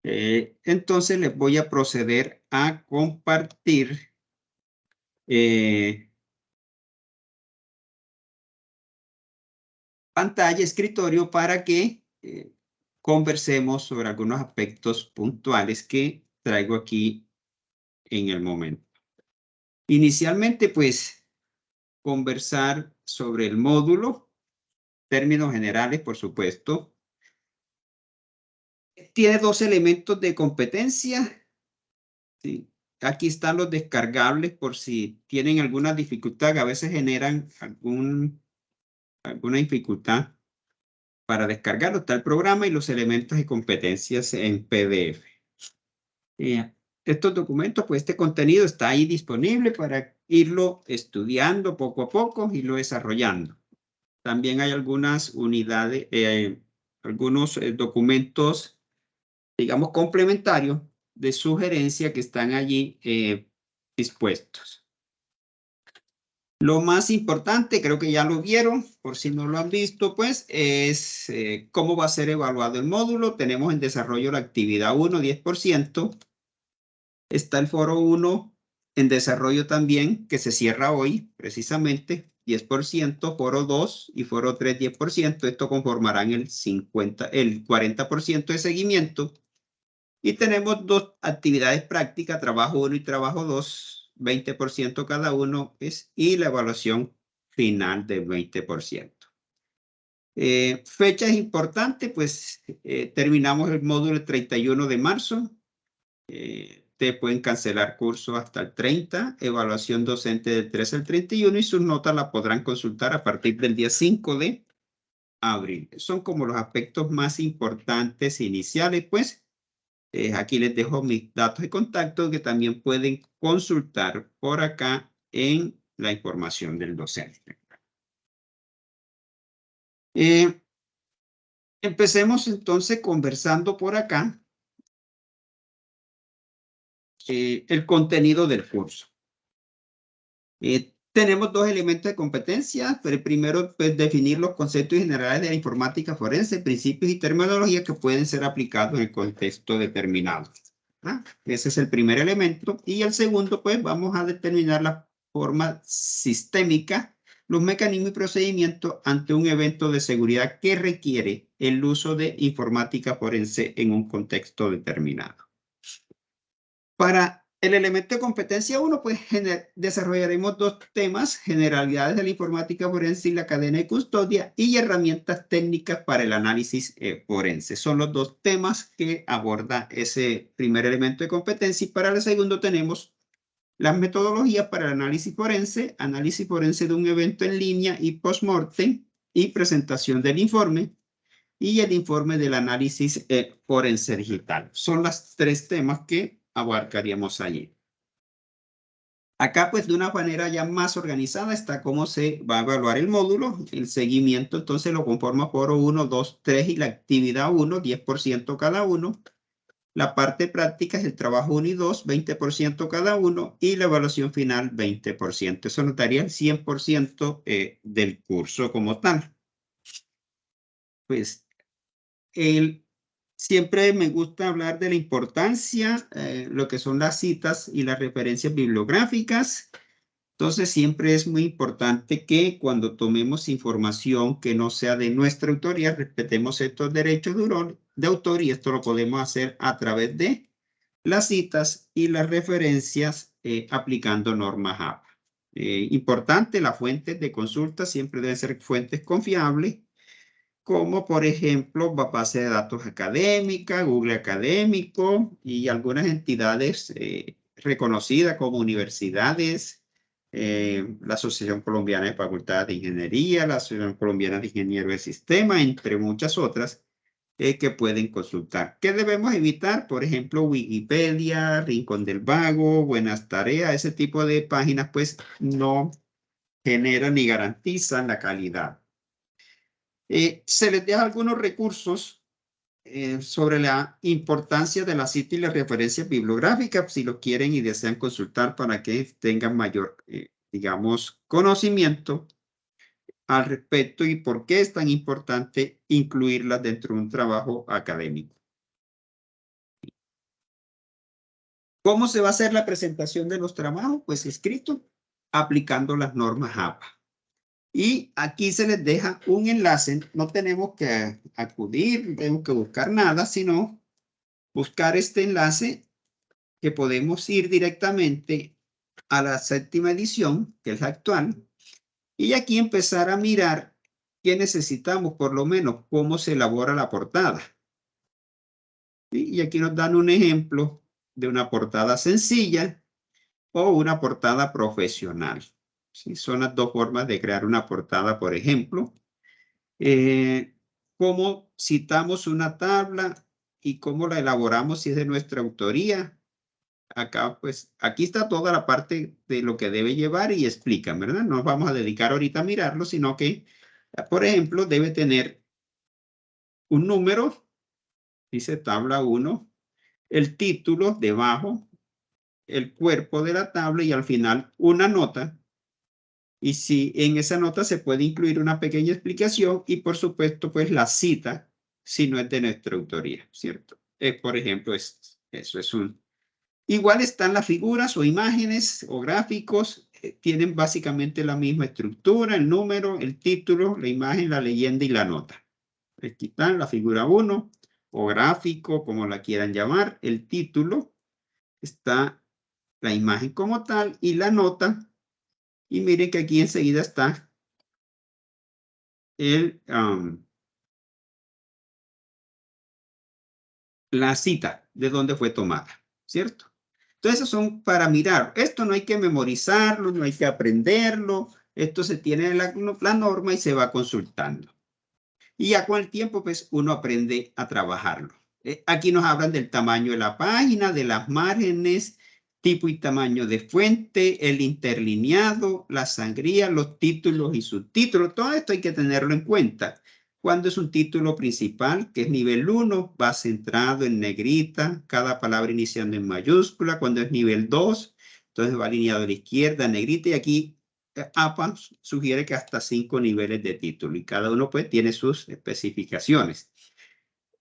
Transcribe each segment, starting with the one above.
Entonces les voy a proceder a compartir pantalla, escritorio, para que conversemos sobre algunos aspectos puntuales que traigo aquí en el momento. Inicialmente, pues, conversar sobre el módulo, términos generales, por supuesto. Tiene dos elementos de competencia. Sí. Aquí están los descargables por si tienen alguna dificultad, que a veces generan alguna dificultad para descargarlo. Está el programa y los elementos y competencias en PDF. Estos documentos, pues este contenido está ahí disponible para irlo estudiando poco a poco y lo desarrollando. También hay algunas unidades, algunos documentos, digamos, complementarios de sugerencia que están allí dispuestos. Lo más importante, creo que ya lo vieron, por si no lo han visto, pues, es cómo va a ser evaluado el módulo. Tenemos en desarrollo la actividad 1, 10%. Está el foro 1 en desarrollo también, que se cierra hoy, precisamente, 10%, foro 2 y foro 3, 10%. Esto conformarán el 40% de seguimiento. Y tenemos dos actividades prácticas, trabajo 1 y trabajo 2, 20% cada uno, y la evaluación final del 20%. Fechas importantes, pues terminamos el módulo el 31 de marzo. Te pueden cancelar curso hasta el 30, evaluación docente del 13 al 31 y sus notas las podrán consultar a partir del día 5 de abril. Son como los aspectos más importantes iniciales, pues. Aquí les dejo mis datos de contacto que también pueden consultar por acá en la información del docente. Empecemos entonces conversando por acá el contenido del curso. Tenemos dos elementos de competencia, pero el primero, pues, definir los conceptos generales de la informática forense, principios y terminología que pueden ser aplicados en el contexto determinado. Ese es el primer elemento. Y el segundo, pues, vamos a determinar la forma sistémica, los mecanismos y procedimientos ante un evento de seguridad que requiere el uso de informática forense en un contexto determinado. Para el elemento de competencia 1, pues desarrollaremos dos temas: generalidades de la informática forense y la cadena de custodia, y herramientas técnicas para el análisis forense. Son los dos temas que aborda ese primer elemento de competencia. Y para el segundo tenemos las metodologías para el análisis forense de un evento en línea y post-mortem, y presentación del informe, y el informe del análisis forense digital. Son los tres temas que abarcaríamos allí. Acá, pues, de una manera ya más organizada está cómo se va a evaluar el módulo. El seguimiento, entonces, lo conforma foro 1, 2, 3 y la actividad 1, 10% cada uno. La parte práctica es el trabajo 1 y 2, 20% cada uno, y la evaluación final, 20%. Eso nos daría el 100% del curso como tal. Pues, siempre me gusta hablar de la importancia, lo que son las citas y las referencias bibliográficas. Entonces, siempre es muy importante que cuando tomemos información que no sea de nuestra autoría, respetemos estos derechos de autor, y esto lo podemos hacer a través de las citas y las referencias aplicando normas APA. Importante, las fuentes de consulta siempre deben ser fuentes confiables, como por ejemplo base de datos académica, Google Académico, y algunas entidades reconocidas como universidades, la Asociación Colombiana de Facultades de Ingeniería, la Asociación Colombiana de Ingenieros de Sistemas, entre muchas otras que pueden consultar. ¿Qué debemos evitar? Por ejemplo, Wikipedia, Rincón del Vago, Buenas Tareas. Ese tipo de páginas, pues, no generan ni garantizan la calidad. Se les deja algunos recursos sobre la importancia de la cita y las referencias bibliográficas, si lo quieren y desean consultar, para que tengan mayor, digamos, conocimiento al respecto y por qué es tan importante incluirlas dentro de un trabajo académico. ¿Cómo se va a hacer la presentación de los trabajos? Pues escrito, aplicando las normas APA. Y aquí se les deja un enlace, no tenemos que acudir, no tenemos que buscar nada, sino buscar este enlace que podemos ir directamente a la 7ª edición, que es la actual, y aquí empezar a mirar qué necesitamos, por lo menos cómo se elabora la portada. ¿Sí? Y aquí nos dan un ejemplo de una portada sencilla o una portada profesional. ¿Sí? Son las dos formas de crear una portada, por ejemplo. Cómo citamos una tabla y cómo la elaboramos si es de nuestra autoría. Acá, pues, aquí está toda la parte de lo que debe llevar y explican, ¿verdad? No nos vamos a dedicar ahorita a mirarlo, sino que, por ejemplo, debe tener un número, dice tabla 1, el título debajo, el cuerpo de la tabla y al final una nota. Y si en esa nota se puede incluir una pequeña explicación y por supuesto pues la cita si no es de nuestra autoría, ¿cierto? Por ejemplo, eso es un... Igual están las figuras o imágenes o gráficos, tienen básicamente la misma estructura, el número, el título, la imagen, la leyenda y la nota. Aquí está la figura 1 o gráfico, como la quieran llamar, el título, está la imagen como tal y la nota. Y miren que aquí enseguida está la cita de dónde fue tomada, ¿cierto? Entonces, son para mirar. Esto no hay que memorizarlo, no hay que aprenderlo. Esto se tiene la norma y se va consultando. Y ya con el tiempo, pues, uno aprende a trabajarlo. Aquí nos hablan del tamaño de la página, de las márgenes, tipo y tamaño de fuente, el interlineado, la sangría, los títulos y subtítulos. Todo esto hay que tenerlo en cuenta. Cuando es un título principal, que es nivel 1, va centrado en negrita, cada palabra iniciando en mayúscula. Cuando es nivel 2, entonces va alineado a la izquierda, negrita, y aquí APA sugiere que hasta 5 niveles de título y cada uno pues tiene sus especificaciones.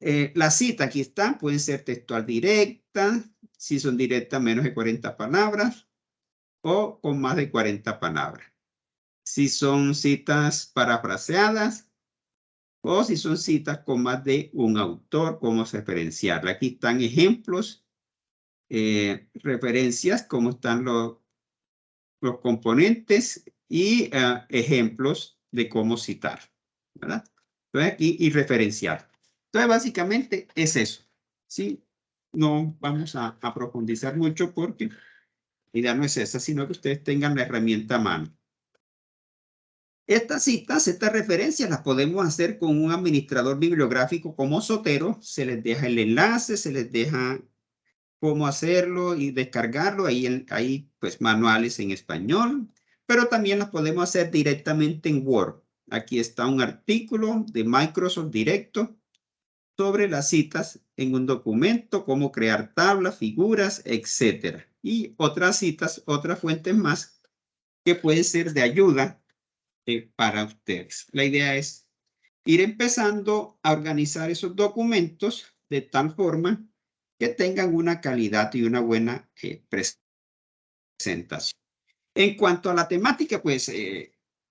La cita aquí está, pueden ser textual directa, si son directas menos de 40 palabras o con más de 40 palabras. Si son citas parafraseadas o si son citas con más de un autor, cómo referenciarla. Aquí están ejemplos, referencias, cómo están los componentes y ejemplos de cómo citar, ¿verdad? Entonces aquí y referenciar. Entonces básicamente es eso, ¿sí? No vamos a profundizar mucho porque la idea no es esa, sino que ustedes tengan la herramienta a mano. Estas citas, estas referencias las podemos hacer con un administrador bibliográfico como Zotero. Se les deja el enlace, se les deja cómo hacerlo y descargarlo. Hay pues manuales en español, pero también las podemos hacer directamente en Word. Aquí está un artículo de Microsoft directo sobre las citas en un documento, cómo crear tablas, figuras, etcétera. Y otras citas, otras fuentes más que pueden ser de ayuda para ustedes. La idea es ir empezando a organizar esos documentos de tal forma que tengan una calidad y una buena presentación. En cuanto a la temática, pues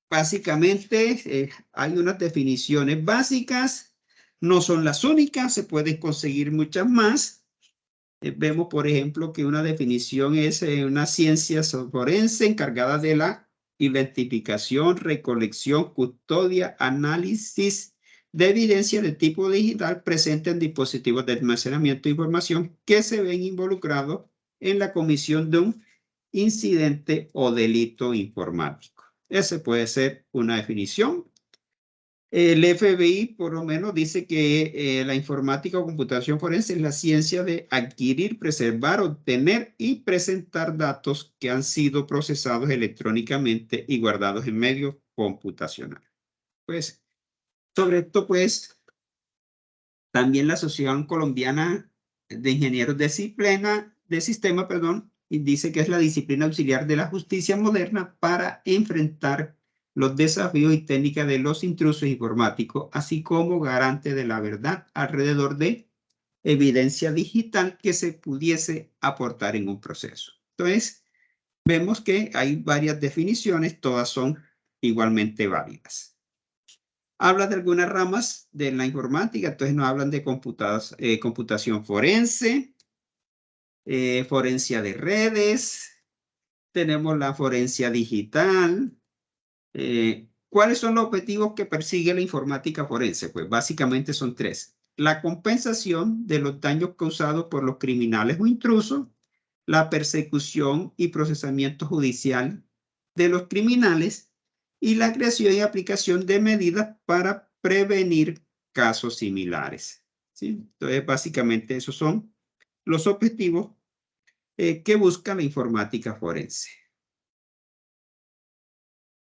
básicamente hay unas definiciones básicas, no son las únicas, se pueden conseguir muchas más. Vemos, por ejemplo, que una definición es una ciencia forense encargada de la identificación, recolección, custodia, análisis de evidencia de tipo digital presente en dispositivos de almacenamiento de información que se ven involucrados en la comisión de un incidente o delito informático. Esa puede ser una definición. El FBI, por lo menos, dice que la informática o computación forense es la ciencia de adquirir, preservar, obtener y presentar datos que han sido procesados electrónicamente y guardados en medios computacionales. Pues, sobre esto, pues, también la Asociación Colombiana de Ingenieros de Sistema, y dice que es la disciplina auxiliar de la justicia moderna para enfrentar los desafíos y técnicas de los intrusos informáticos, así como garante de la verdad alrededor de evidencia digital que se pudiese aportar en un proceso. Entonces, vemos que hay varias definiciones, todas son igualmente válidas. Habla de algunas ramas de la informática, entonces nos hablan de computación forense, forencia de redes, tenemos la forencia digital. ¿Cuáles son los objetivos que persigue la informática forense? Pues básicamente son tres. La compensación de los daños causados por los criminales o intrusos, la persecución y procesamiento judicial de los criminales y la creación y aplicación de medidas para prevenir casos similares. ¿Sí? Entonces, básicamente esos son los objetivos que busca la informática forense.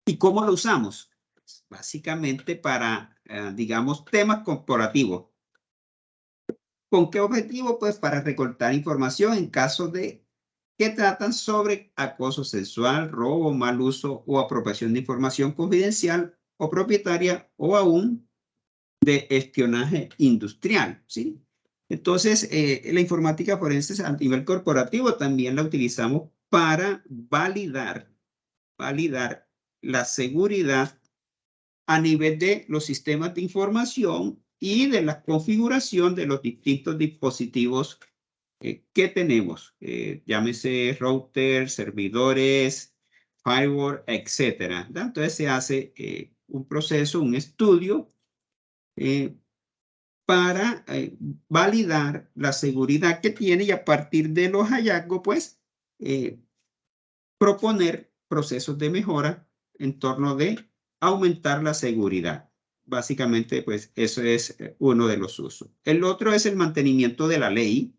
¿Y cómo lo usamos? Pues, básicamente para, digamos, temas corporativos. ¿Con qué objetivo? Pues para recortar información en caso de que tratan sobre acoso sexual, robo, mal uso o apropiación de información confidencial o propietaria o aún de espionaje industrial, ¿sí? Entonces, la informática forense a nivel corporativo también la utilizamos para validar la seguridad a nivel de los sistemas de información y de la configuración de los distintos dispositivos que tenemos, llámese routers, servidores, firewall, etcétera. Entonces se hace un proceso, un estudio para validar la seguridad que tiene y a partir de los hallazgos, pues, proponer procesos de mejora en torno de aumentar la seguridad. Básicamente, pues, eso es uno de los usos. El otro es el mantenimiento de la ley.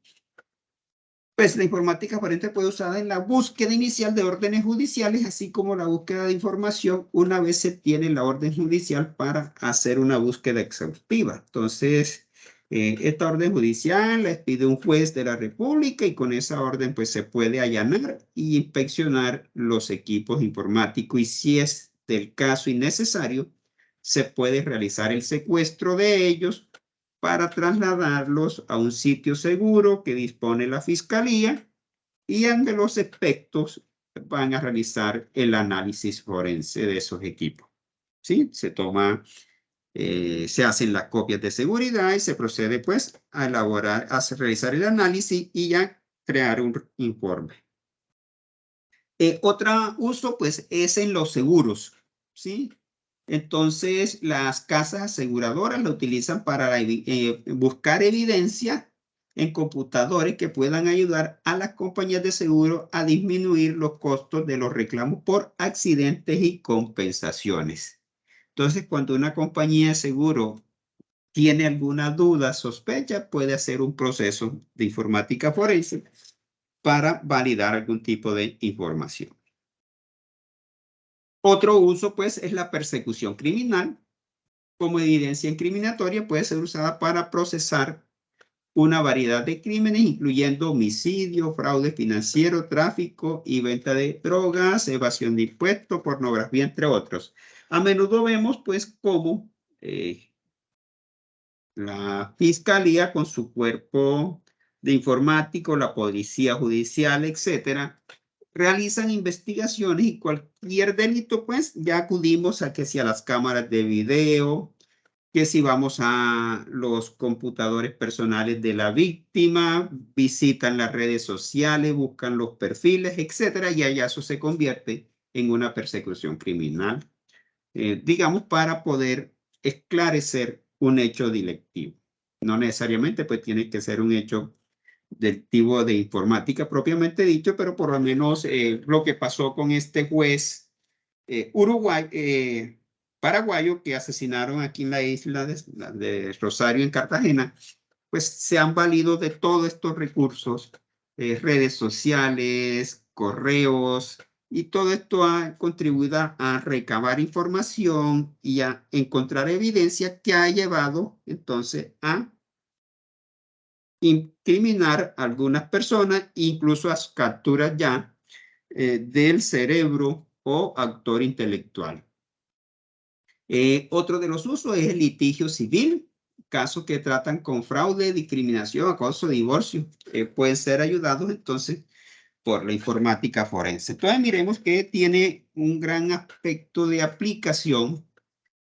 Pues la informática forense puede usada en la búsqueda inicial de órdenes judiciales, así como la búsqueda de información una vez se tiene la orden judicial para hacer una búsqueda exhaustiva. Entonces, esta orden judicial la expide un juez de la República y con esa orden pues se puede allanar y inspeccionar los equipos informáticos y si es del caso y necesario, se puede realizar el secuestro de ellos para trasladarlos a un sitio seguro que dispone la Fiscalía y ante los expertos van a realizar el análisis forense de esos equipos. ¿Sí? Se toma, se hacen las copias de seguridad y se procede pues a elaborar, a realizar el análisis y a crear un informe. Otro uso pues es en los seguros, ¿sí? Entonces, las casas aseguradoras lo utilizan para buscar evidencia en computadores que puedan ayudar a las compañías de seguro a disminuir los costos de los reclamos por accidentes y compensaciones. Entonces, cuando una compañía de seguro tiene alguna duda, sospecha, puede hacer un proceso de informática forense para validar algún tipo de información. Otro uso, pues, es la persecución criminal. Como evidencia incriminatoria puede ser usada para procesar una variedad de crímenes, incluyendo homicidio, fraude financiero, tráfico y venta de drogas, evasión de impuestos, pornografía, entre otros. A menudo vemos, pues, cómo la Fiscalía con su cuerpo de informático, la Policía Judicial, etcétera, realizan investigaciones y cualquier delito, pues, ya acudimos a que si a las cámaras de video, que si vamos a los computadores personales de la víctima, visitan las redes sociales, buscan los perfiles, etcétera, y allá eso se convierte en una persecución criminal, digamos, para poder esclarecer un hecho delictivo. No necesariamente, pues, tiene que ser un hecho delictivo de informática propiamente dicho, pero por lo menos lo que pasó con este juez paraguayo que asesinaron aquí en la isla de Rosario, en Cartagena, pues se han valido de todos estos recursos, redes sociales, correos, y todo esto ha contribuido a recabar información y a encontrar evidencia que ha llevado entonces a incriminar a algunas personas, incluso a capturas ya del cerebro o actor intelectual. Otro de los usos es el litigio civil. casos que tratan con fraude, discriminación, acoso, divorcio, pueden ser ayudados entonces por la informática forense. Entonces miremos que tiene un gran aspecto de aplicación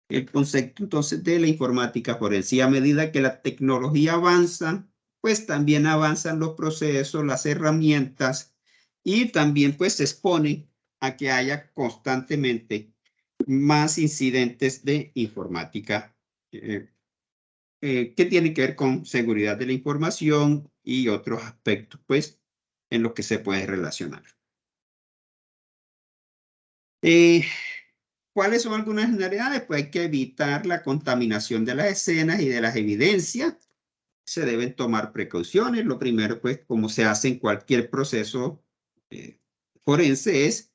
el concepto entonces de la informática forense. Y a medida que la tecnología avanza, pues también avanzan los procesos, las herramientas y también pues se expone a que haya constantemente más incidentes de informática que tienen que ver con seguridad de la información y otros aspectos pues en los que se puede relacionar. ¿Cuáles son algunas generalidades? Pues hay que evitar la contaminación de las escenas y de las evidencias. Se deben tomar precauciones. Lo primero, pues, como se hace en cualquier proceso forense, es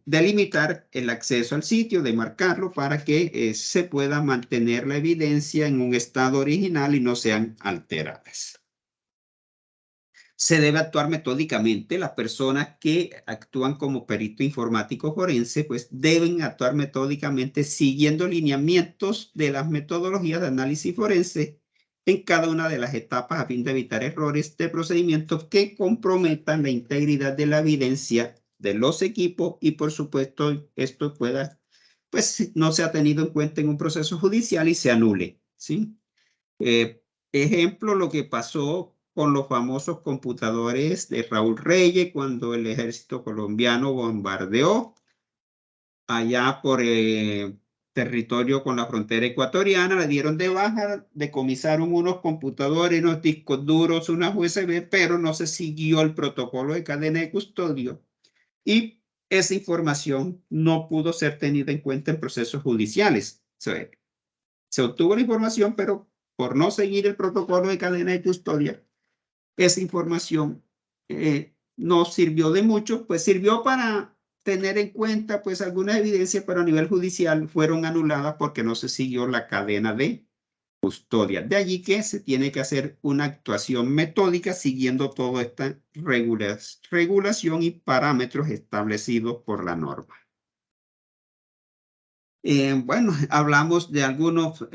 delimitar el acceso al sitio, demarcarlo para que se pueda mantener la evidencia en un estado original y no sean alteradas. Se debe actuar metódicamente. Las personas que actúan como perito informático forense, pues deben actuar metódicamente siguiendo lineamientos de las metodologías de análisis forense en cada una de las etapas a fin de evitar errores de procedimientos que comprometan la integridad de la evidencia de los equipos y, por supuesto, esto pueda, pues, no se ha tenido en cuenta en un proceso judicial y se anule, ¿sí? Ejemplo, lo que pasó con los famosos computadores de Raúl Reyes cuando el ejército colombiano bombardeó allá por territorio con la frontera ecuatoriana, le dieron de baja, decomisaron unos computadores, unos discos duros, unas USB, pero no se siguió el protocolo de cadena de custodio y esa información no pudo ser tenida en cuenta en procesos judiciales. Se obtuvo la información, pero por no seguir el protocolo de cadena de custodia, esa información no sirvió de mucho, pues sirvió para tener en cuenta pues algunas evidencias, pero a nivel judicial fueron anuladas porque no se siguió la cadena de custodia. De allí que se tiene que hacer una actuación metódica siguiendo toda esta regulación y parámetros establecidos por la norma. Bueno, hablamos de algunos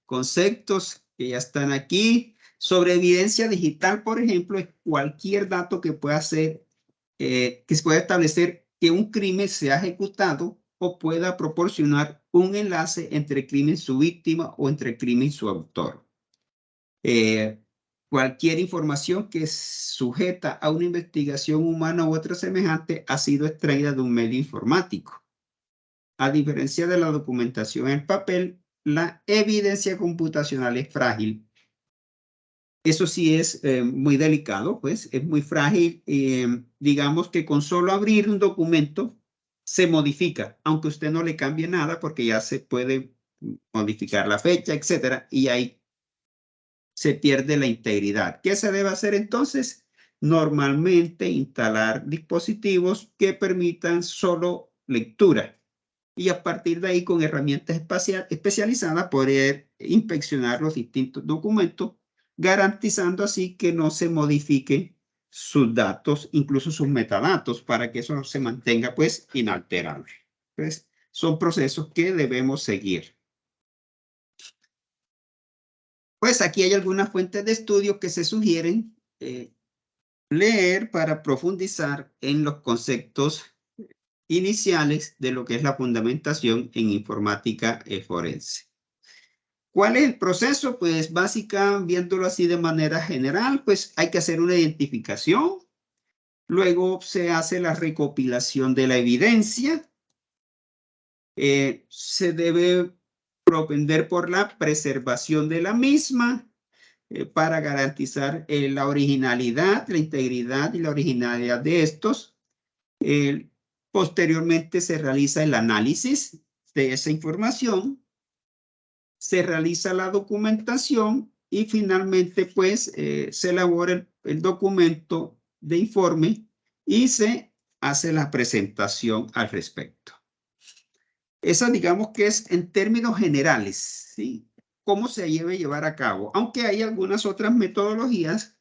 conceptos que ya están aquí. Sobre evidencia digital, por ejemplo, es cualquier dato que pueda ser, que se pueda establecer que un crimen se ha ejecutado o pueda proporcionar un enlace entre el crimen y su víctima o entre el crimen y su autor. Cualquier información que es sujeta a una investigación humana u otra semejante ha sido extraída de un medio informático. A diferencia de la documentación en papel, la evidencia computacional es frágil. Eso sí es muy delicado, pues es muy frágil. Digamos que con solo abrir un documento se modifica, aunque usted no le cambie nada porque ya se puede modificar la fecha, etcétera, y ahí se pierde la integridad. ¿Qué se debe hacer entonces? Normalmente instalar dispositivos que permitan solo lectura y a partir de ahí con herramientas especializadas poder inspeccionar los distintos documentos, garantizando así que no se modifiquen sus datos, incluso sus metadatos, para que eso se mantenga pues inalterable. Pues, son procesos que debemos seguir. Pues aquí hay algunas fuentes de estudio que se sugieren leer para profundizar en los conceptos iniciales de lo que es la fundamentación en informática forense. ¿Cuál es el proceso? Pues básicamente, viéndolo así de manera general, pues hay que hacer una identificación, luego se hace la recopilación de la evidencia, se debe propender por la preservación de la misma para garantizar la originalidad, la integridad y la originalidad de estos. Posteriormente se realiza el análisis de esa información, se realiza la documentación y finalmente pues se elabora el documento de informe y se hace la presentación al respecto. Esa digamos que es en términos generales, ¿sí? Cómo se debe llevar a cabo, aunque hay algunas otras metodologías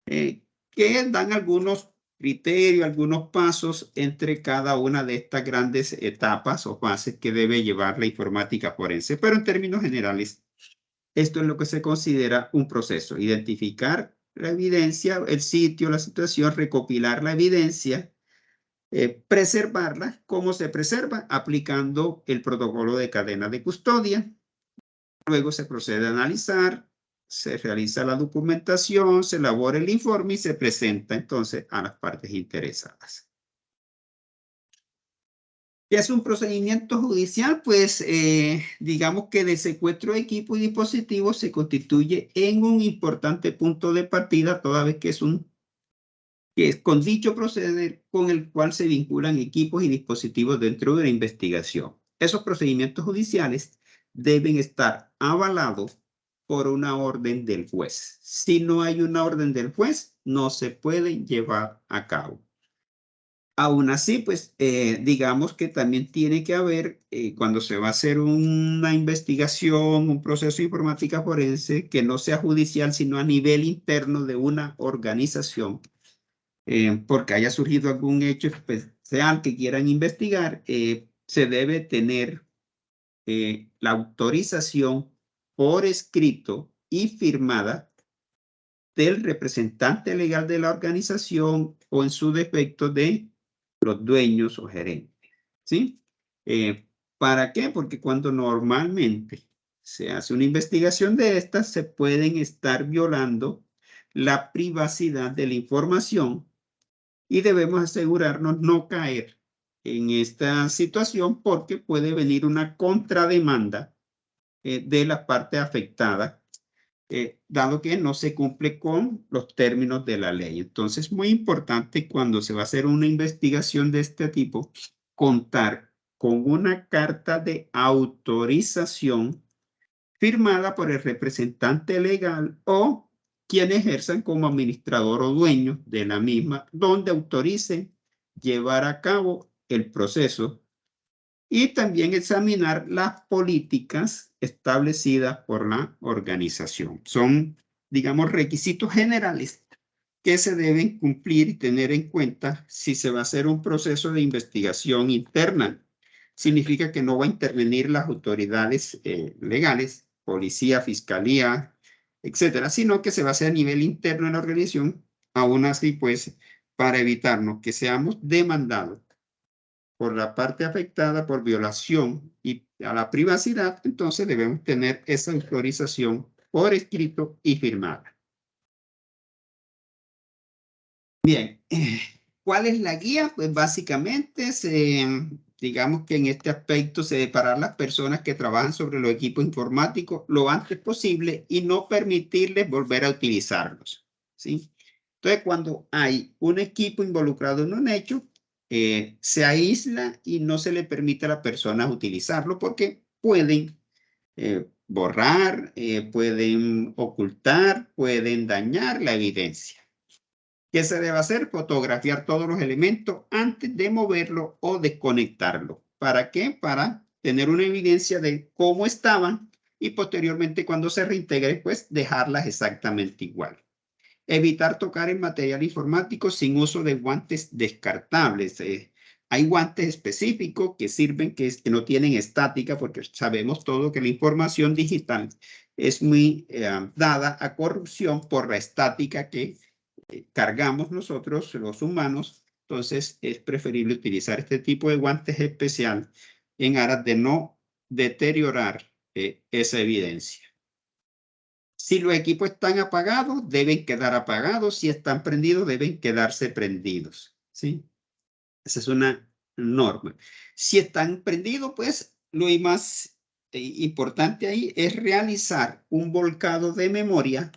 que dan algunos criterios, algunos pasos entre cada una de estas grandes etapas o fases que debe llevar la informática forense, pero en términos generales, Esto es lo que se considera un proceso. Identificar la evidencia, el sitio, la situación, recopilar la evidencia, preservarla. ¿Cómo se preserva? Aplicando el protocolo de cadena de custodia. Luego se procede a analizar, se realiza la documentación, se elabora el informe y se presenta entonces a las partes interesadas. ¿Qué es un procedimiento judicial? Pues digamos que de secuestro de equipo y dispositivos se constituye en un importante punto de partida, toda vez que es con dicho proceder con el cual se vinculan equipos y dispositivos dentro de la investigación. Esos procedimientos judiciales deben estar avalados por una orden del juez. Si no hay una orden del juez, no se pueden llevar a cabo. Aún así, pues digamos que también tiene que haber, cuando se va a hacer una investigación, un proceso de informática forense, que no sea judicial, sino a nivel interno de una organización, porque haya surgido algún hecho especial que quieran investigar, se debe tener la autorización por escrito y firmada del representante legal de la organización o en su defecto de los dueños o gerentes, ¿sí? ¿Para qué? Porque cuando normalmente se hace una investigación de estas, se pueden estar violando la privacidad de la información y debemos asegurarnos no caer en esta situación porque puede venir una contrademanda de la parte afectada, dado que no se cumple con los términos de la ley. Entonces, muy importante cuando se va a hacer una investigación de este tipo, contar con una carta de autorización firmada por el representante legal o quien ejerzan como administrador o dueño de la misma, donde autoricen llevar a cabo el proceso y también examinar las políticas establecidas por la organización. Son, digamos, requisitos generales que se deben cumplir y tener en cuenta si se va a hacer un proceso de investigación interna. Significa que no va a intervenir las autoridades legales, policía, fiscalía, etcétera, sino que se va a hacer a nivel interno en la organización, aún así, pues, para evitarnos que seamos demandados por la parte afectada por violación y a la privacidad, entonces debemos tener esa autorización por escrito y firmada. Bien, ¿cuál es la guía? Pues básicamente, digamos que en este aspecto se separar las personas que trabajan sobre los equipos informáticos lo antes posible y no permitirles volver a utilizarlos, ¿sí? Entonces, cuando hay un equipo involucrado en un hecho, se aísla y no se le permite a las personas utilizarlo porque pueden borrar, pueden ocultar, pueden dañar la evidencia. ¿Qué se debe hacer? Fotografiar todos los elementos antes de moverlo o desconectarlo. ¿Para qué? Para tener una evidencia de cómo estaban y posteriormente cuando se reintegre, pues dejarlas exactamente igual. Evitar tocar el material informático sin uso de guantes descartables. Hay guantes específicos que sirven, que no tienen estática, porque sabemos todo que la información digital es muy dada a corrupción por la estática que cargamos nosotros, los humanos. Entonces, es preferible utilizar este tipo de guantes especial en aras de no deteriorar esa evidencia. Si los equipos están apagados, deben quedar apagados. Si están prendidos, deben quedarse prendidos, ¿sí? Esa es una norma. Si están prendidos, pues lo más importante ahí es realizar un volcado de memoria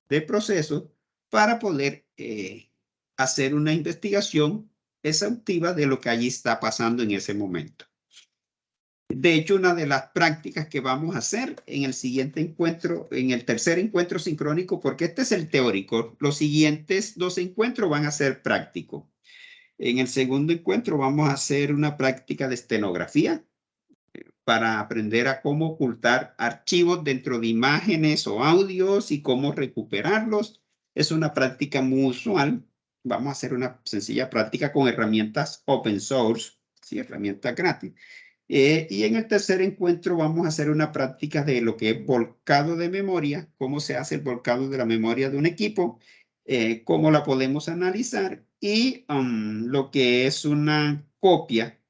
de proceso para poder hacer una investigación exhaustiva de lo que allí está pasando en ese momento. De hecho, una de las prácticas que vamos a hacer en el siguiente encuentro, en el tercer encuentro sincrónico, porque este es el teórico, los siguientes 2 encuentros van a ser prácticos. En el segundo encuentro vamos a hacer una práctica de estenografía para aprender a cómo ocultar archivos dentro de imágenes o audios y cómo recuperarlos. Es una práctica muy usual. Vamos a hacer una sencilla práctica con herramientas open source, ¿sí? Herramientas gratis. Y en el tercer encuentro vamos a hacer una práctica de lo que es volcado de memoria, cómo se hace el volcado de la memoria de un equipo, cómo la podemos analizar y lo que es una copia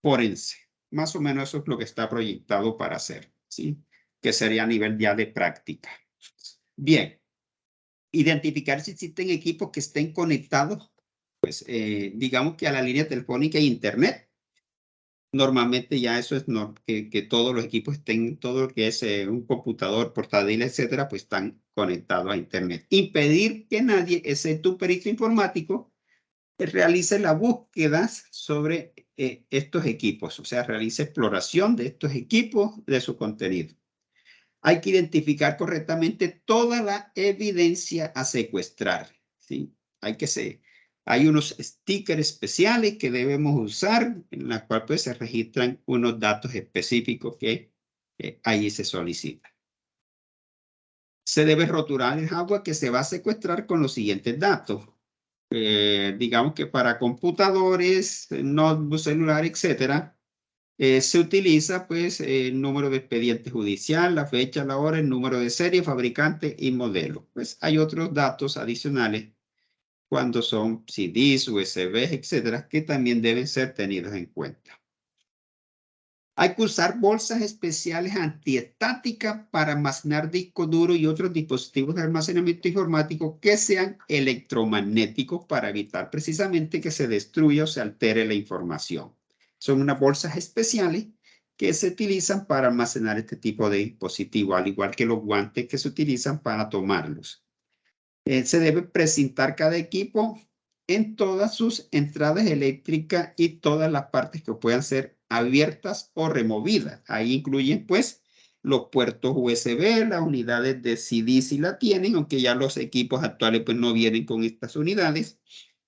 forense. Más o menos eso es lo que está proyectado para hacer, ¿sí? Que sería a nivel ya de práctica. Bien, identificar si existen equipos que estén conectados, pues digamos que a la línea telefónica e internet. Normalmente ya eso es que todos los equipos estén, todo lo que es un computador, portátil, etcétera, pues están conectados a internet. Impedir que nadie, excepto un perito informático, realice la búsqueda sobre estos equipos, o sea, realice exploración de estos equipos, de su contenido. Hay que identificar correctamente toda la evidencia a secuestrar, ¿sí? Hay unos stickers especiales que debemos usar, en la cual pues, se registran unos datos específicos que ahí se solicitan. Se debe rotular el hardware que se va a secuestrar con los siguientes datos. Digamos que para computadores, notebook, celular, etcétera, se utiliza pues el número de expediente judicial, la fecha, la hora, el número de serie, fabricante y modelo. Pues hay otros datos adicionales cuando son CDs, USB, etcétera, que también deben ser tenidos en cuenta. Hay que usar bolsas especiales antiestáticas para almacenar disco duro y otros dispositivos de almacenamiento informático que sean electromagnéticos para evitar precisamente que se destruya o se altere la información. Son unas bolsas especiales que se utilizan para almacenar este tipo de dispositivos, al igual que los guantes que se utilizan para tomarlos. Se debe precintar cada equipo en todas sus entradas eléctricas y todas las partes que puedan ser abiertas o removidas. Ahí incluyen pues los puertos USB, las unidades de CD si la tienen, aunque ya los equipos actuales pues no vienen con estas unidades.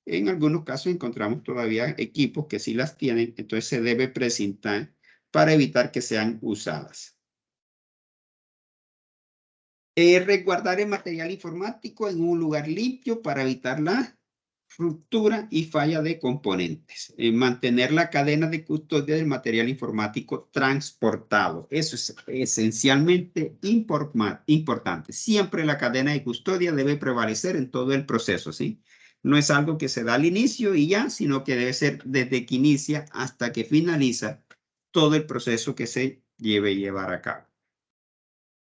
En algunos casos encontramos todavía equipos que sí las tienen, entonces se debe precintar para evitar que sean usadas. Resguardar el material informático en un lugar limpio para evitar la ruptura y falla de componentes. Mantener la cadena de custodia del material informático transportado. Eso es esencialmente importante. Siempre la cadena de custodia debe prevalecer en todo el proceso, ¿sí? No es algo que se da al inicio y ya, sino que debe ser desde que inicia hasta que finaliza todo el proceso que se llevar a cabo.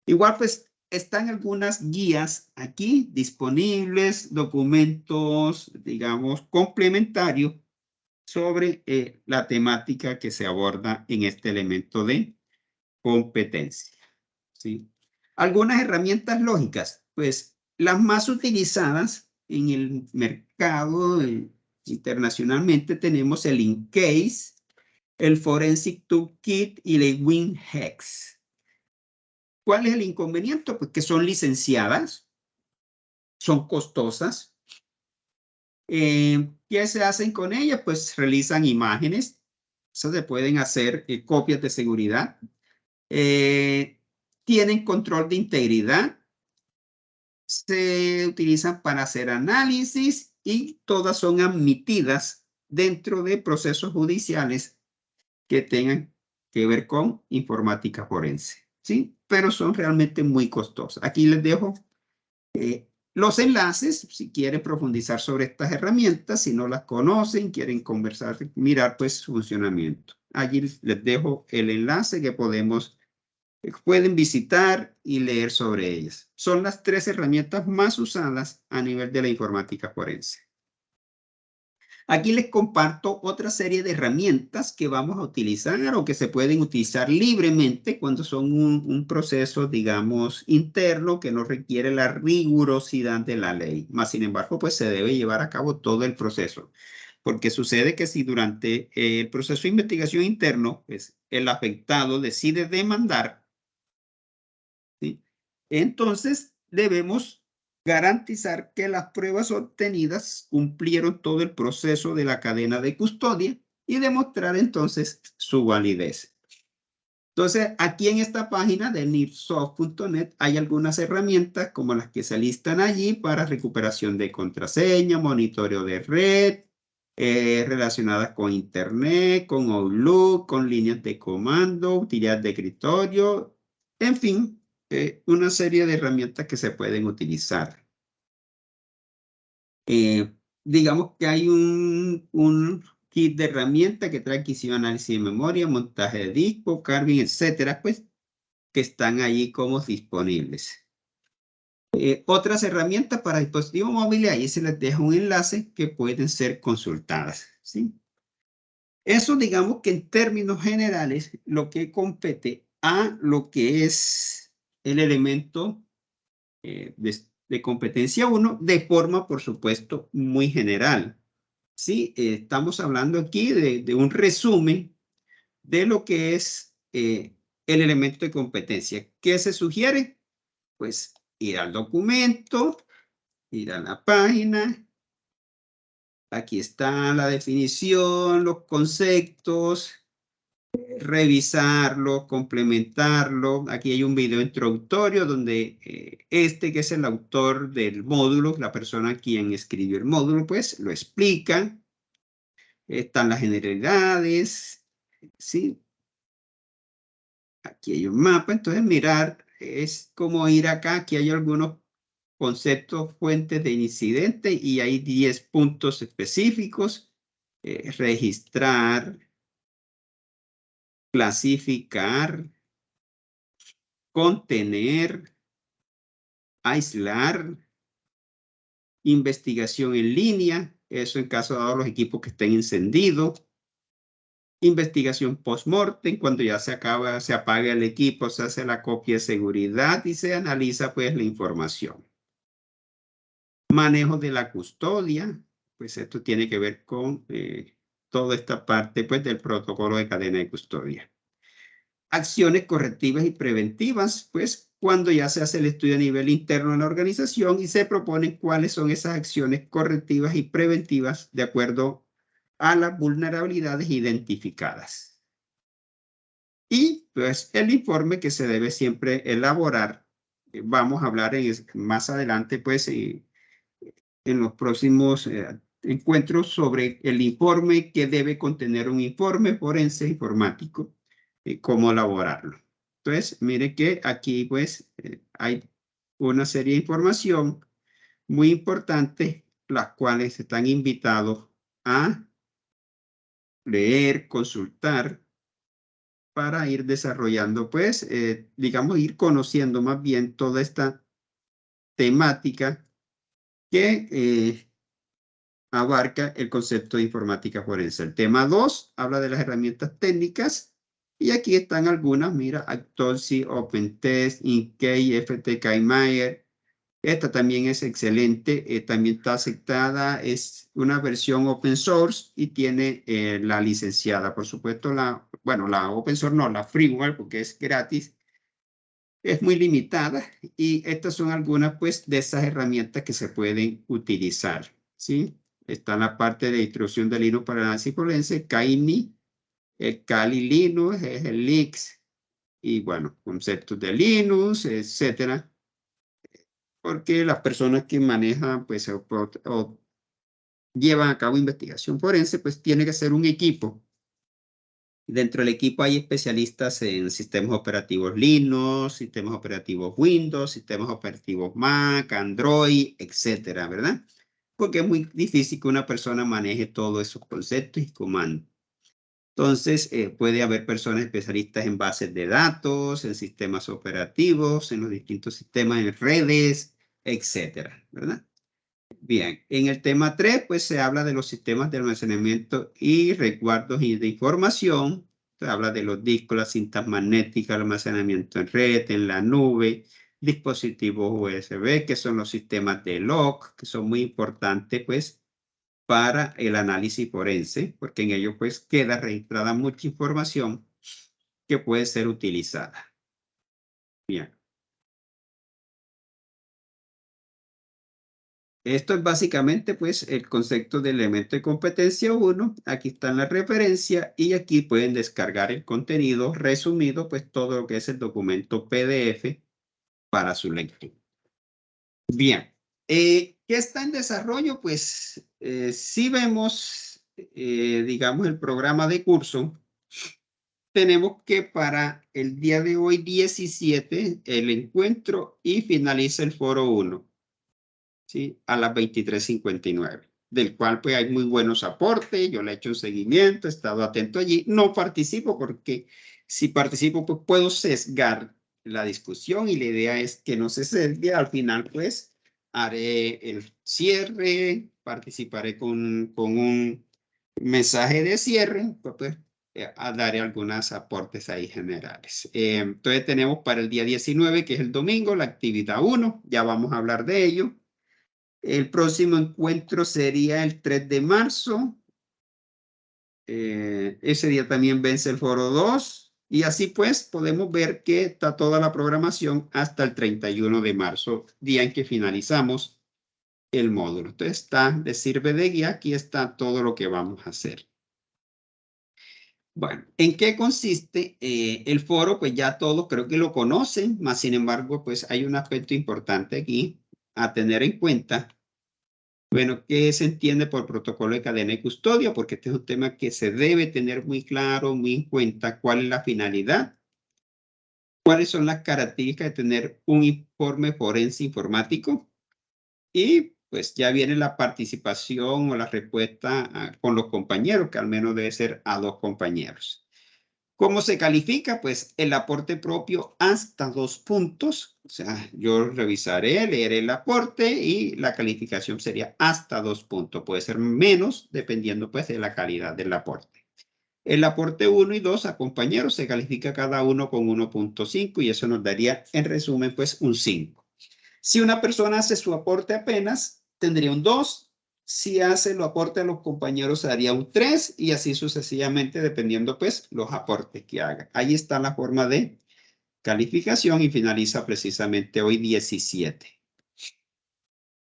Igual, pues, están algunas guías aquí disponibles, documentos, digamos, complementarios sobre la temática que se aborda en este elemento de competencia, ¿sí? Algunas herramientas lógicas, pues, las más utilizadas en el mercado internacionalmente tenemos el InCase, el Forensic Toolkit y el WinHex. ¿Cuál es el inconveniente? Pues que son licenciadas, son costosas. ¿Qué se hacen con ellas? Pues realizan imágenes, eso se pueden hacer copias de seguridad, tienen control de integridad, se utilizan para hacer análisis y todas son admitidas dentro de procesos judiciales que tengan que ver con informática forense, ¿sí? Pero son realmente muy costosas. Aquí les dejo los enlaces, si quieren profundizar sobre estas herramientas, si no las conocen, quieren conversar, mirar pues su funcionamiento. Allí les dejo el enlace que pueden visitar y leer sobre ellas. Son las 3 herramientas más usadas a nivel de la informática forense. Aquí les comparto otra serie de herramientas que vamos a utilizar o que se pueden utilizar libremente cuando son un proceso, digamos, interno que no requiere la rigurosidad de la ley. Más sin embargo, pues se debe llevar a cabo todo el proceso. Porque sucede que si durante el proceso de investigación interno, pues el afectado decide demandar, ¿sí? Entonces debemos garantizar que las pruebas obtenidas cumplieron todo el proceso de la cadena de custodia y demostrar entonces su validez. Entonces, aquí en esta página de nipsoft.net hay algunas herramientas como las que se listan allí para recuperación de contraseña, monitoreo de red, relacionadas con Internet, con Outlook, con líneas de comando, utilidad de escritorio, en fin, una serie de herramientas que se pueden utilizar. Digamos que hay un kit de herramientas que trae adquisición, análisis de memoria, montaje de disco, carving, etcétera, pues que están ahí como disponibles. Otras herramientas para dispositivos móviles, ahí se les deja un enlace que pueden ser consultadas, ¿sí? Eso digamos que en términos generales lo que compete a lo que es el elemento de competencia 1 de forma, por supuesto, muy general. Sí, estamos hablando aquí de un resumen de lo que es el elemento de competencia. ¿Qué se sugiere? Pues ir al documento, ir a la página. Aquí está la definición, los conceptos, revisarlo, complementarlo. Aquí hay un video introductorio donde que es el autor del módulo, la persona quien escribió el módulo, pues lo explica. Están las generalidades, ¿sí? Aquí hay un mapa, entonces mirar es como ir acá, aquí hay algunos conceptos, fuentes de incidente y hay 10 puntos específicos. Registrar, clasificar, contener, aislar, investigación en línea, eso en caso dado los equipos que estén encendidos, investigación post-mortem, cuando ya se acaba, se apaga el equipo, se hace la copia de seguridad y se analiza pues la información. Manejo de la custodia, pues esto tiene que ver con toda esta parte pues del protocolo de cadena de custodia. Acciones correctivas y preventivas, pues cuando ya se hace el estudio a nivel interno de la organización y se proponen cuáles son esas acciones correctivas y preventivas de acuerdo a las vulnerabilidades identificadas. Y pues el informe que se debe siempre elaborar, vamos a hablar más adelante pues en los próximos encuentros sobre el informe que debe contener un informe forense informático, cómo elaborarlo. Entonces, mire que aquí pues hay una serie de información muy importante, las cuales están invitados a leer, consultar, para ir desarrollando, pues, digamos, ir conociendo más bien toda esta temática que abarca el concepto de informática forense. El tema 2 habla de las herramientas técnicas y aquí están algunas, mira, Actolsi, OpenTest, Inkey, FTK Mayer. Esta también es excelente, también está aceptada, es una versión open source y tiene la licenciada. Por supuesto, bueno, la open source no, la freeware, porque es gratis, es muy limitada y estas son algunas pues de esas herramientas que se pueden utilizar, ¿sí? Está la parte de instrucción de Linux para análisis forense, Kali, el Kali Linux, es el Linux y bueno, conceptos de Linux, etcétera, porque las personas que manejan pues o llevan a cabo investigación forense pues tiene que ser un equipo. Dentro del equipo hay especialistas en sistemas operativos Linux, sistemas operativos Windows, sistemas operativos Mac, Android, etcétera, ¿verdad? Porque es muy difícil que una persona maneje todos esos conceptos y comandos. Entonces, puede haber personas especialistas en bases de datos, en sistemas operativos, en los distintos sistemas, en redes, etcétera, ¿verdad? Bien, en el tema 3, pues se habla de los sistemas de almacenamiento y resguardos y de información. Se habla de los discos, las cintas magnéticas, el almacenamiento en red, en la nube, dispositivos USB, que son los sistemas de log, que son muy importantes, pues, para el análisis forense, porque en ellos, pues, queda registrada mucha información que puede ser utilizada. Bien. Esto es básicamente pues el concepto del elemento de competencia 1. Aquí están las referencias y aquí pueden descargar el contenido resumido, pues todo lo que es el documento PDF para su lectura. Bien, ¿qué está en desarrollo? Pues sí vemos digamos, el programa de curso, tenemos que para el día de hoy, 17, el encuentro y finaliza el foro 1, ¿sí? A las 23:59, del cual pues hay muy buenos aportes. Yo le he hecho un seguimiento, he estado atento allí. No participo porque si participo pues puedo sesgar la discusión y la idea es que no se sesgue. Al final pues haré el cierre, participaré con un mensaje de cierre, pues daré algunos aportes ahí generales. Entonces tenemos para el día 19, que es el domingo, la actividad 1, ya vamos a hablar de ello. El próximo encuentro sería el 3 de marzo. Ese día también vence el foro 2. Y así pues podemos ver que está toda la programación hasta el 31 de marzo, día en que finalizamos el módulo. Entonces le sirve de guía. Aquí está todo lo que vamos a hacer. Bueno, ¿en qué consiste el foro? Pues ya todos creo que lo conocen, más sin embargo, pues hay un aspecto importante aquí a tener en cuenta. Bueno, ¿qué se entiende por protocolo de cadena y custodia? Porque este es un tema que se debe tener muy claro, muy en cuenta cuál es la finalidad, cuáles son las características de tener un informe forense informático y pues ya viene la participación o la respuesta con los compañeros, que al menos debe ser a 2 compañeros. ¿Cómo se califica? Pues el aporte propio hasta 2 puntos. O sea, yo revisaré, leeré el aporte y la calificación sería hasta 2 puntos. Puede ser menos dependiendo pues de la calidad del aporte. El aporte 1 y 2 a compañeros se califica cada uno con 1.5 y eso nos daría en resumen pues un 5. Si una persona hace su aporte apenas, tendría un 2. Si hace lo aporte a los compañeros, daría un 3 y así sucesivamente, dependiendo pues los aportes que haga. Ahí está la forma de calificación y finaliza precisamente hoy 17.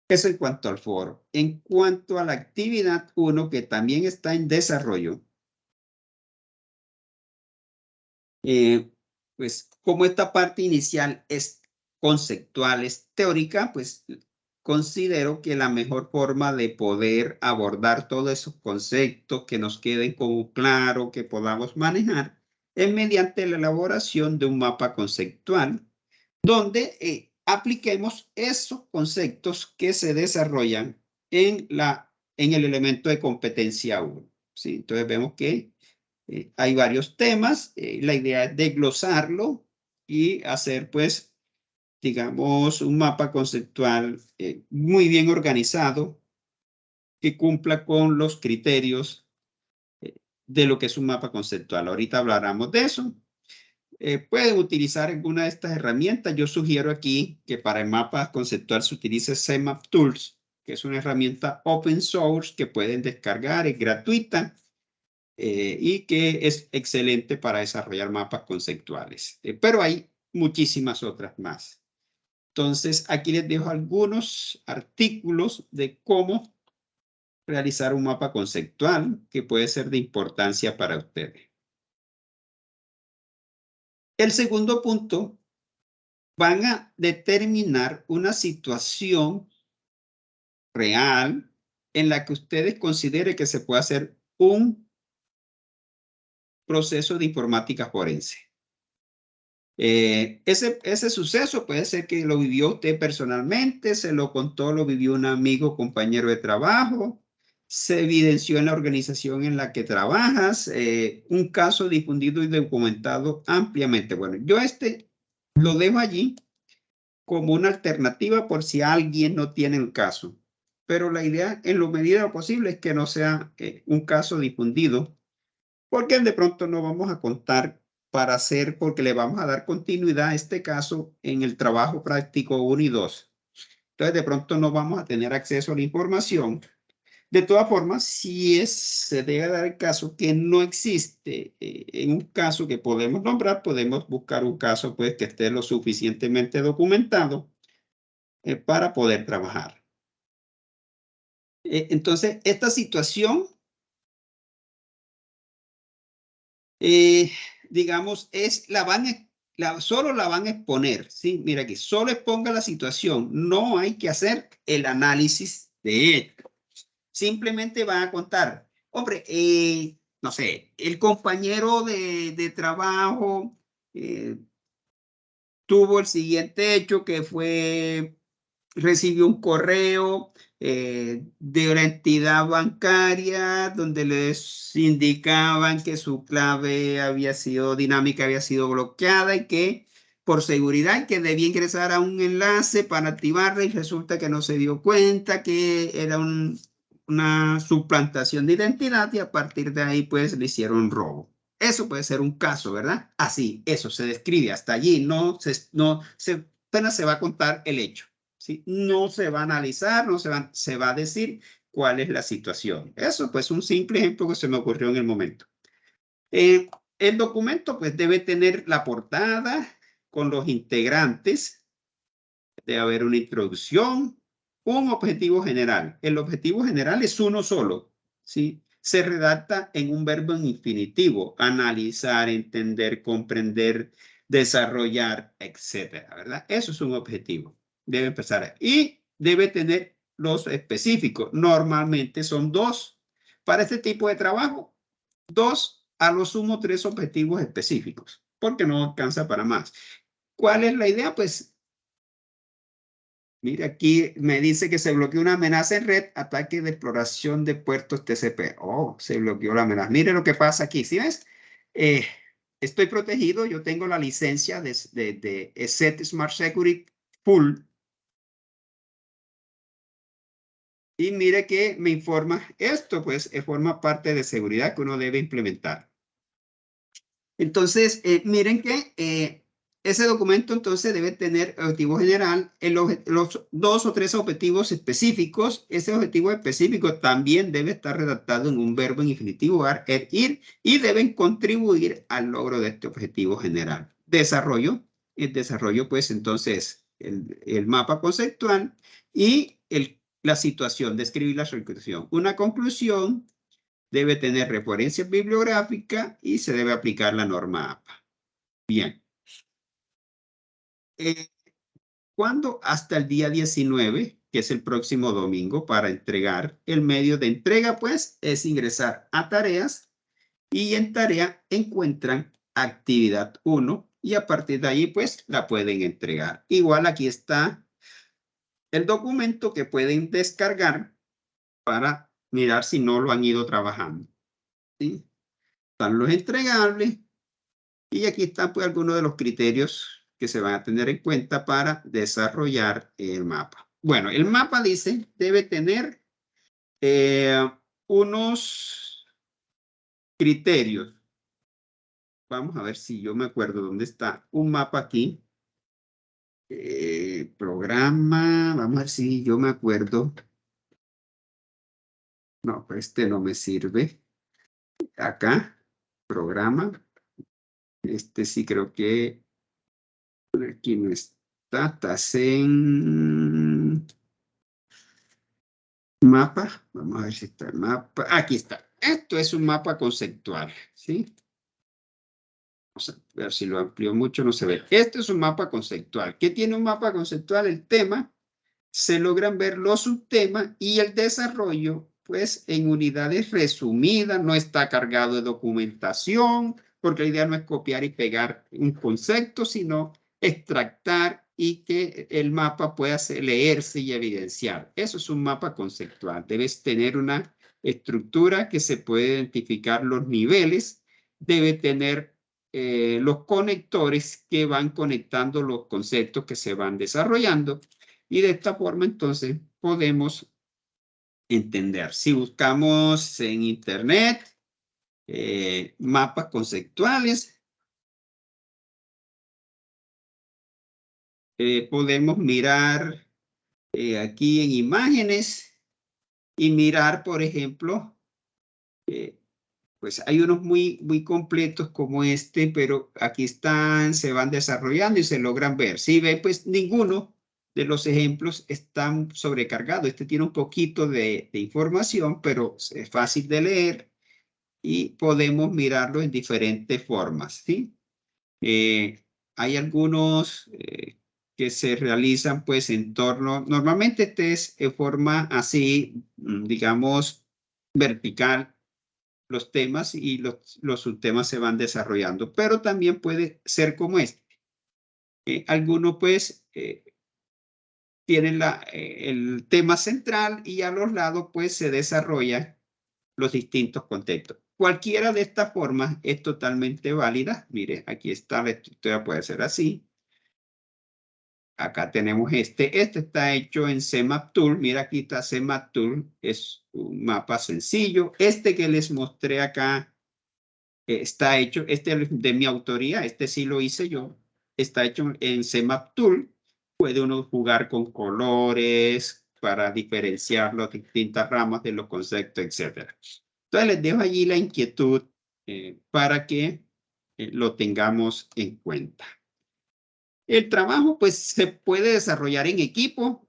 Eso en cuanto al foro. En cuanto a la actividad 1, que también está en desarrollo, pues como esta parte inicial es conceptual, es teórica, pues considero que la mejor forma de poder abordar todos esos conceptos que nos queden como claro, que podamos manejar, es mediante la elaboración de un mapa conceptual donde apliquemos esos conceptos que se desarrollan en el elemento de competencia 1. ¿Sí? Entonces vemos que hay varios temas. La idea es desglosarlo y hacer, pues, digamos, un mapa conceptual muy bien organizado que cumpla con los criterios de lo que es un mapa conceptual. Ahorita hablaremos de eso. Pueden utilizar alguna de estas herramientas. Yo sugiero aquí que para el mapa conceptual se utilice CMap Tools, que es una herramienta open source que pueden descargar, es gratuita. Y que es excelente para desarrollar mapas conceptuales. Pero hay muchísimas otras más. Entonces, aquí les dejo algunos artículos de cómo realizar un mapa conceptual que puede ser de importancia para ustedes. El segundo punto, van a determinar una situación real en la que ustedes consideren que se puede hacer un proceso de informática forense. Ese suceso puede ser que lo vivió usted personalmente, se lo contó, lo vivió un amigo, compañero de trabajo, se evidenció en la organización en la que trabajas, un caso difundido y documentado ampliamente. Bueno, yo lo dejo allí como una alternativa por si alguien no tiene un caso, pero la idea en lo medida posible es que no sea un caso difundido, porque de pronto no vamos a contar para hacer, porque le vamos a dar continuidad a este caso en el trabajo práctico 1 y 2. Entonces, de pronto no vamos a tener acceso a la información. De todas formas, si se debe dar el caso que no existe en un caso que podemos nombrar, podemos buscar un caso pues, que esté lo suficientemente documentado para poder trabajar. Entonces, esta situación digamos, solo la van a exponer, ¿sí? Mira aquí, solo exponga la situación, no hay que hacer el análisis de esto. Simplemente van a contar, hombre, no sé, el compañero de trabajo tuvo el siguiente hecho que fue, recibió un correo de una entidad bancaria donde les indicaban que su clave había sido dinámica, había sido bloqueada y que por seguridad que debía ingresar a un enlace para activarla y resulta que no se dio cuenta que era una suplantación de identidad y a partir de ahí pues le hicieron un robo. Eso puede ser un caso, ¿verdad? Así, eso se describe hasta allí, apenas se va a contar el hecho. ¿Sí? No se va a analizar, se va a decir cuál es la situación. Eso pues un simple ejemplo que se me ocurrió en el momento. El documento pues debe tener la portada con los integrantes, debe haber una introducción, un objetivo general. El objetivo general es uno solo, ¿sí? Se redacta en un verbo en infinitivo, analizar, entender, comprender, desarrollar, etcétera, ¿verdad? Eso es un objetivo. Debe empezar y debe tener los específicos. Normalmente son 2. Para este tipo de trabajo, 2, a lo sumo 3 objetivos específicos, porque no alcanza para más. ¿Cuál es la idea? Pues mira, aquí me dice que se bloqueó una amenaza en red, ataque de exploración de puertos TCP. Oh, se bloqueó la amenaza. Mire lo que pasa aquí, ¿sí ves? Estoy protegido, yo tengo la licencia de ESET Smart Security Full. Y mire que me informa esto, pues forma parte de seguridad que uno debe implementar. Entonces, miren que ese documento entonces debe tener objetivo general, los 2 o 3 objetivos específicos. Ese objetivo específico también debe estar redactado en un verbo en infinitivo, ir, y deben contribuir al logro de este objetivo general. Desarrollo, el desarrollo pues entonces el mapa conceptual y la situación, describir la situación. Una conclusión, debe tener referencia bibliográfica y se debe aplicar la norma APA. Bien. ¿Cuándo? Hasta el día 19, que es el próximo domingo, para entregar. El medio de entrega, pues, es ingresar a tareas y en tarea encuentran actividad 1 y a partir de ahí, pues, la pueden entregar. Igual aquí está el documento que pueden descargar para mirar si no lo han ido trabajando. ¿Sí? Están los entregables. Y aquí están pues algunos de los criterios que se van a tener en cuenta para desarrollar el mapa. Bueno, el mapa dice debe tener unos criterios. Vamos a ver si yo me acuerdo dónde está un mapa aquí. Programa, vamos a ver si yo me acuerdo. No, pues este no me sirve. Acá, programa. Este sí creo que aquí no está. Estás en mapa. Vamos a ver si está el mapa. Aquí está. Esto es un mapa conceptual, ¿sí? Vamos a ver si lo amplío mucho, no se ve. Este es un mapa conceptual. ¿Qué tiene un mapa conceptual? El tema, se logran ver los subtemas y el desarrollo, pues en unidades resumidas, no está cargado de documentación, porque la idea no es copiar y pegar un concepto, sino extractar y que el mapa pueda leerse y evidenciar. Eso es un mapa conceptual. Debes tener una estructura que se puede identificar los niveles, debe tener los conectores que van conectando los conceptos que se van desarrollando y de esta forma entonces podemos entender. Si buscamos en internet mapas conceptuales, podemos mirar aquí en imágenes y mirar, por ejemplo, pues hay unos muy completos como este, pero aquí están, se van desarrollando y se logran ver. Si ven, pues ninguno de los ejemplos están sobrecargados. Este tiene un poquito de información, pero es fácil de leer y podemos mirarlo en diferentes formas, ¿sí? Hay algunos que se realizan pues en torno, normalmente este es en forma así, digamos, vertical, los temas y los subtemas se van desarrollando, pero también puede ser como este. Algunos pues tienen el tema central y a los lados pues se desarrollan los distintos contextos. Cualquiera de estas formas es totalmente válida. Mire, aquí está la estructura, puede ser así. Acá tenemos este está hecho en CMap Tool. Mira, aquí está CMap Tool, es un mapa sencillo. Este que les mostré acá está hecho, este es de mi autoría, este sí lo hice yo. Está hecho en CMap Tool. Puede uno jugar con colores para diferenciar las distintas ramas de los conceptos, etc. Entonces les dejo allí la inquietud para que lo tengamos en cuenta. El trabajo pues se puede desarrollar en equipo.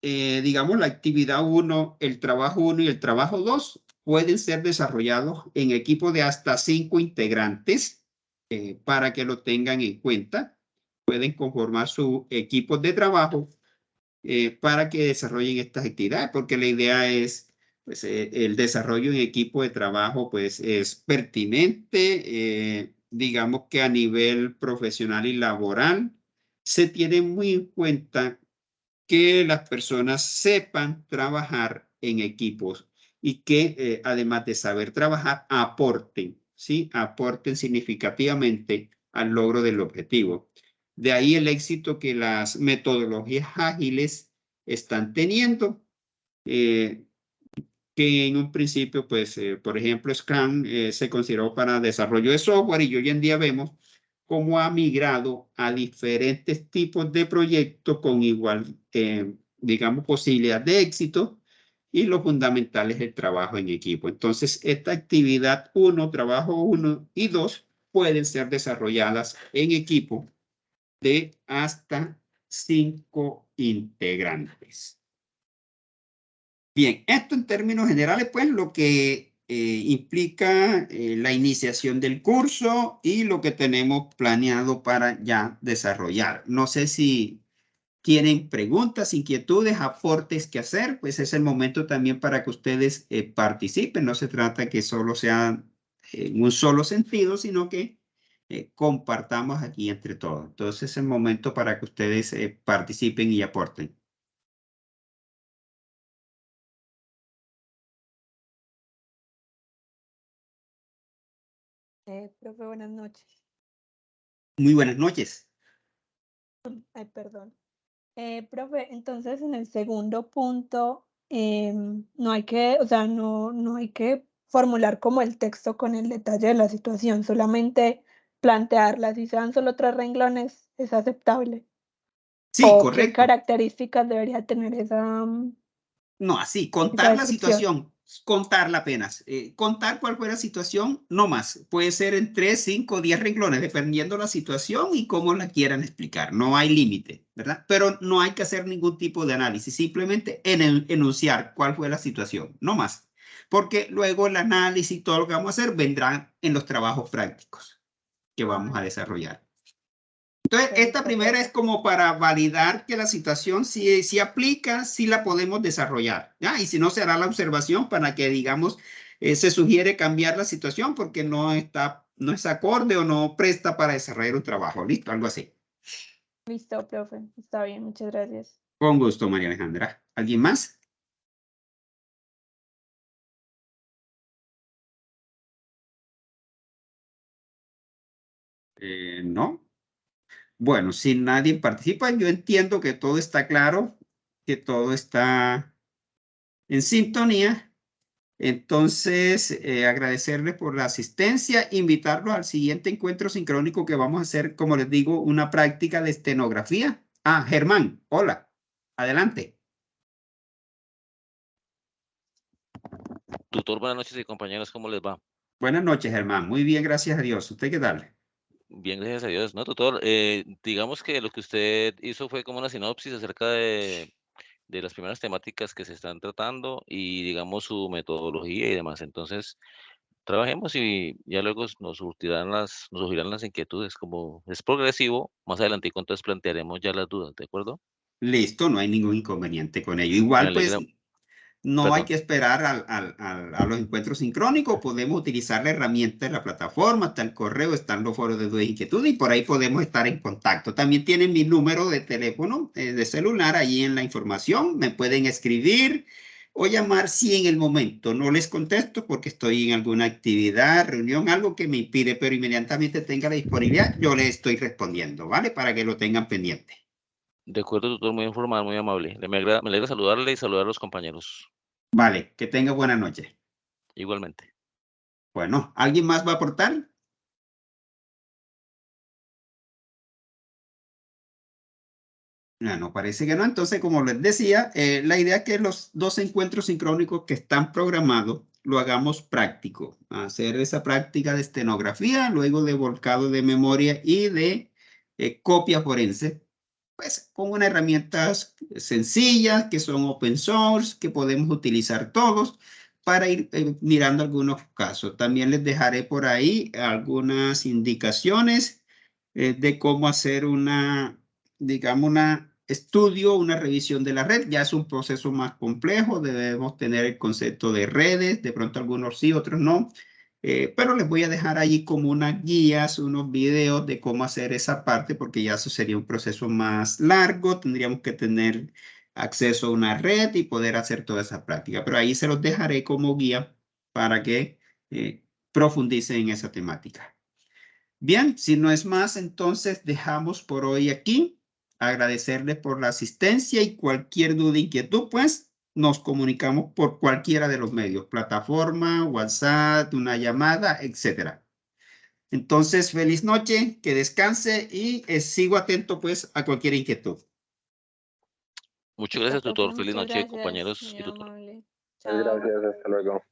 Digamos la actividad 1, el trabajo 1 y el trabajo 2 pueden ser desarrollados en equipo de hasta 5 integrantes para que lo tengan en cuenta. Pueden conformar su equipo de trabajo para que desarrollen estas actividades, porque la idea es, pues, el desarrollo en equipo de trabajo, pues, es pertinente, digamos que a nivel profesional y laboral, se tiene muy en cuenta que las personas sepan trabajar en equipos y que, además de saber trabajar, aporten, ¿sí? Aporten significativamente al logro del objetivo. De ahí el éxito que las metodologías ágiles están teniendo, que en un principio, pues, por ejemplo, Scrum se consideró para desarrollo de software y hoy en día vemos cómo ha migrado a diferentes tipos de proyectos con igual, digamos, posibilidad de éxito y lo fundamental es el trabajo en equipo. Entonces, esta actividad 1, trabajo 1 y 2 pueden ser desarrolladas en equipo de hasta 5 integrantes. Bien, esto en términos generales, pues lo que implica la iniciación del curso y lo que tenemos planeado para ya desarrollar. No sé si tienen preguntas, inquietudes, aportes que hacer, pues es el momento también para que ustedes participen. No se trata que solo sea en un solo sentido, sino que compartamos aquí entre todos. Entonces es el momento para que ustedes participen y aporten. Profe, buenas noches. Muy buenas noches. Ay, perdón. Profe, entonces en el segundo punto, no hay que, o sea, no hay que formular como el texto con el detalle de la situación, solamente plantearla. Si sean solo 3 renglones, es aceptable. Sí, ¿O qué correcto. características debería tener No, así, esa contar la descripción? situación, contarla apenas. Contar cuál fue la situación, no más. Puede ser en 3, 5, 10 renglones, dependiendo la situación y cómo la quieran explicar. No hay límite, ¿verdad? Pero no hay que hacer ningún tipo de análisis, simplemente enunciar cuál fue la situación, no más. Porque luego el análisis y todo lo que vamos a hacer vendrá en los trabajos prácticos que vamos a desarrollar. Entonces, esta primera es como para validar que la situación sí aplica, sí la podemos desarrollar, ¿ya? Y si no, se hará la observación para que, digamos, se sugiere cambiar la situación porque no es acorde o no presta para desarrollar un trabajo, ¿listo? Algo así. Listo, profe. Está bien, muchas gracias. Con gusto, María Alejandra. ¿Alguien más? ¿No? Bueno, si nadie participa, yo entiendo que todo está claro, que todo está en sintonía. Entonces, agradecerles por la asistencia, invitarlos al siguiente encuentro sincrónico que vamos a hacer, como les digo, una práctica de estenografía. Ah, Germán, hola, adelante. Tutor, buenas noches y compañeros, ¿cómo les va? Buenas noches, Germán. Muy bien, gracias a Dios. ¿Usted qué tal? Bien, gracias a Dios. No, tutor, digamos que lo que usted hizo fue como una sinopsis acerca de las primeras temáticas que se están tratando y, digamos, su metodología y demás. Entonces, trabajemos y ya luego nos surgirán las inquietudes. Como es progresivo, más adelante entonces plantearemos ya las dudas, ¿de acuerdo? Listo, no hay ningún inconveniente con ello. Me Igual, pues, alegra. No hay Perdón. que esperar a los encuentros sincrónicos, podemos utilizar la herramienta de la plataforma, está el correo, están los foros de dudas e inquietudes y por ahí podemos estar en contacto. También tienen mi número de teléfono, de celular, ahí en la información, me pueden escribir o llamar si en el momento no les contesto porque estoy en alguna actividad, reunión, algo que me impide, pero inmediatamente tenga la disponibilidad, yo les estoy respondiendo, ¿vale? Para que lo tengan pendiente. De acuerdo, tutor, muy informado, muy amable. Me alegra saludarle y saludar a los compañeros. Vale, que tenga buena noche. Igualmente. Bueno, ¿alguien más va a aportar? No, parece que no. Entonces, como les decía, la idea es que los 2 encuentros sincrónicos que están programados lo hagamos práctico. Hacer esa práctica de estenografía, luego de volcado de memoria y de copia forense, pues con unas herramientas sencillas que son open source, que podemos utilizar todos para ir mirando algunos casos. También les dejaré por ahí algunas indicaciones de cómo hacer digamos, una estudio, una revisión de la red. Ya es un proceso más complejo, debemos tener el concepto de redes, de pronto algunos sí, otros no. Pero les voy a dejar allí como unas guías, unos videos de cómo hacer esa parte, porque ya eso sería un proceso más largo, tendríamos que tener acceso a una red y poder hacer toda esa práctica. Pero ahí se los dejaré como guía para que profundicen en esa temática. Bien, si no es más, entonces dejamos por hoy aquí. Agradecerles por la asistencia y cualquier duda, inquietud, pues nos comunicamos por cualquiera de los medios, plataforma, WhatsApp, una llamada, etcétera. Entonces, feliz noche, que descanse y sigo atento pues a cualquier inquietud. Muchas gracias, Profe, tutor. Feliz muchas noche, gracias, compañeros muy y tutor. amable. Gracias, hasta luego.